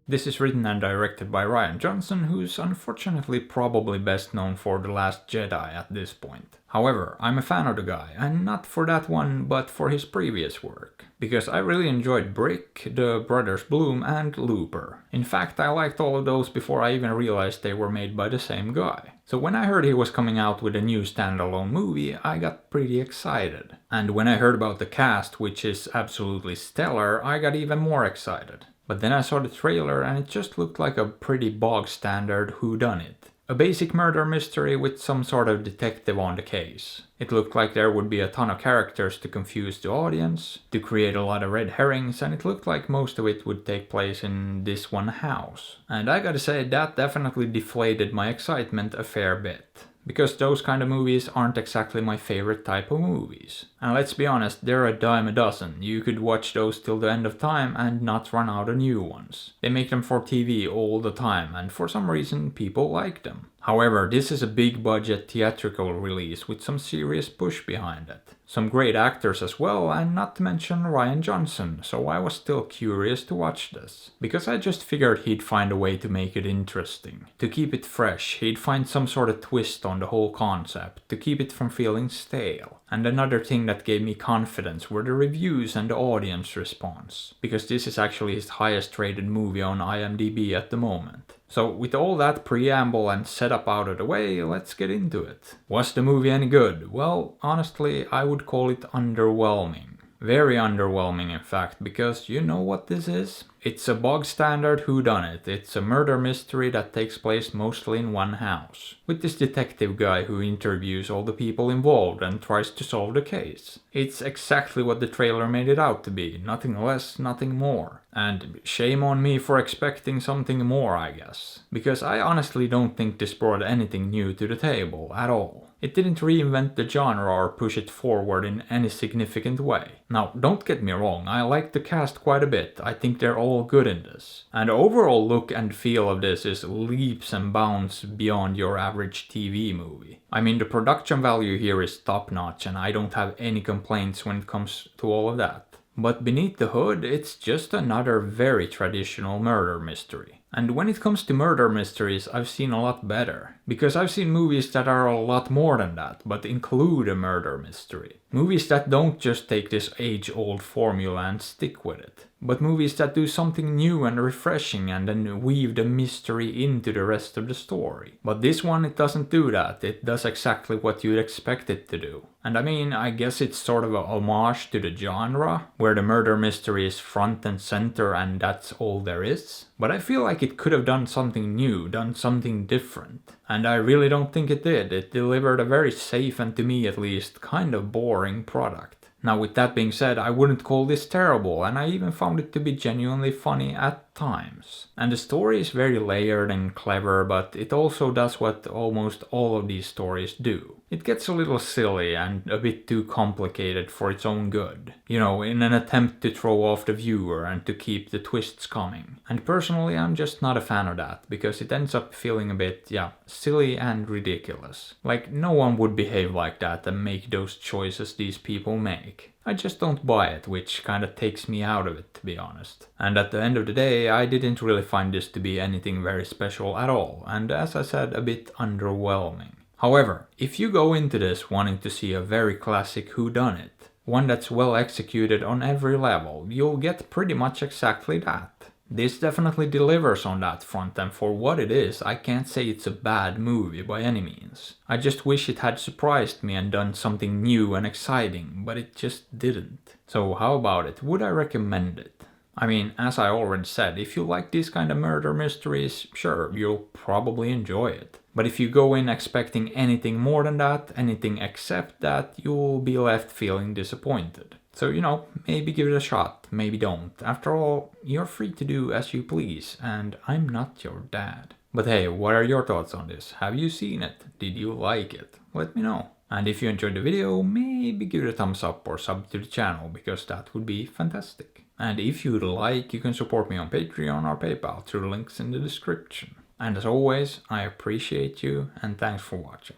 This is written and directed by Rian Johnson, who's unfortunately probably best known for The Last Jedi at this point. However, I'm a fan of the guy, and not for that one, but for his previous work. Because I really enjoyed Brick, The Brothers Bloom, and Looper. In fact, I liked all of those before I even realized they were made by the same guy. So when I heard he was coming out with a new standalone movie, I got pretty excited. And when I heard about the cast, which is absolutely stellar, I got even more excited. But then I saw the trailer and it just looked like a pretty bog standard whodunit. A basic murder mystery with some sort of detective on the case. It looked like there would be a ton of characters to confuse the audience, to create a lot of red herrings, and it looked like most of it would take place in this one house. And I gotta say, that definitely deflated my excitement a fair bit. Because those kind of movies aren't exactly my favorite type of movies. And let's be honest, they're a dime a dozen. You could watch those till the end of time and not run out of new ones. They make them for TV all the time, and for some reason people like them. However, this is a big budget theatrical release with some serious push behind it. Some great actors as well, and not to mention Rian Johnson, so I was still curious to watch this. Because I just figured he'd find a way to make it interesting. To keep it fresh, he'd find some sort of twist on the whole concept, to keep it from feeling stale. And another thing that gave me confidence were the reviews and the audience response. Because this is actually his highest rated movie on IMDb at the moment. So with all that preamble and setup out of the way, let's get into it. Was the movie any good? Well, honestly, I would call it underwhelming. Very underwhelming in fact, because you know what this is? It's a bog standard whodunit. It's a murder mystery that takes place mostly in one house. With this detective guy who interviews all the people involved and tries to solve the case. It's exactly what the trailer made it out to be. Nothing less, nothing more. And shame on me for expecting something more, I guess. Because I honestly don't think this brought anything new to the table at all. It didn't reinvent the genre or push it forward in any significant way. Now, don't get me wrong, I like the cast quite a bit. I think they're all good in this. And the overall look and feel of this is leaps and bounds beyond your average TV movie. I mean, the production value here is top notch and I don't have any complaints when it comes to all of that. But beneath the hood, it's just another very traditional murder mystery. And when it comes to murder mysteries, I've seen a lot better. Because I've seen movies that are a lot more than that, but include a murder mystery. Movies that don't just take this age-old formula and stick with it. But movies that do something new and refreshing and then weave the mystery into the rest of the story. But this one, it doesn't do that. It does exactly what you'd expect it to do. And I mean, I guess it's sort of a homage to the genre, where the murder mystery is front and center and that's all there is. But I feel like it could have done something new, done something different. And I really don't think it did. It delivered a very safe and, to me at least, kind of boring product. Now with that being said, I wouldn't call this terrible, and I even found it to be genuinely funny at times. And the story is very layered and clever, but it also does what almost all of these stories do. It gets a little silly and a bit too complicated for its own good. You know, in an attempt to throw off the viewer and to keep the twists coming. And personally, I'm just not a fan of that, because it ends up feeling a bit, silly and ridiculous. Like, no one would behave like that and make those choices these people make. I just don't buy it, which kinda takes me out of it, to be honest. And at the end of the day, I didn't really find this to be anything very special at all, and as I said, a bit underwhelming. However, if you go into this wanting to see a very classic whodunit, one that's well executed on every level, you'll get pretty much exactly that. This definitely delivers on that front, and for what it is, I can't say it's a bad movie by any means. I just wish it had surprised me and done something new and exciting, but it just didn't. So how about it? Would I recommend it? I mean, as I already said, if you like these kind of murder mysteries, sure, you'll probably enjoy it. But if you go in expecting anything more than that, anything except that, you'll be left feeling disappointed. So, you know, maybe give it a shot, maybe don't. After all, you're free to do as you please, and I'm not your dad. But hey, what are your thoughts on this? Have you seen it? Did you like it? Let me know. And if you enjoyed the video, maybe give it a thumbs up or sub to the channel, because that would be fantastic. And if you'd like, you can support me on Patreon or PayPal through the links in the description. And as always, I appreciate you and thanks for watching.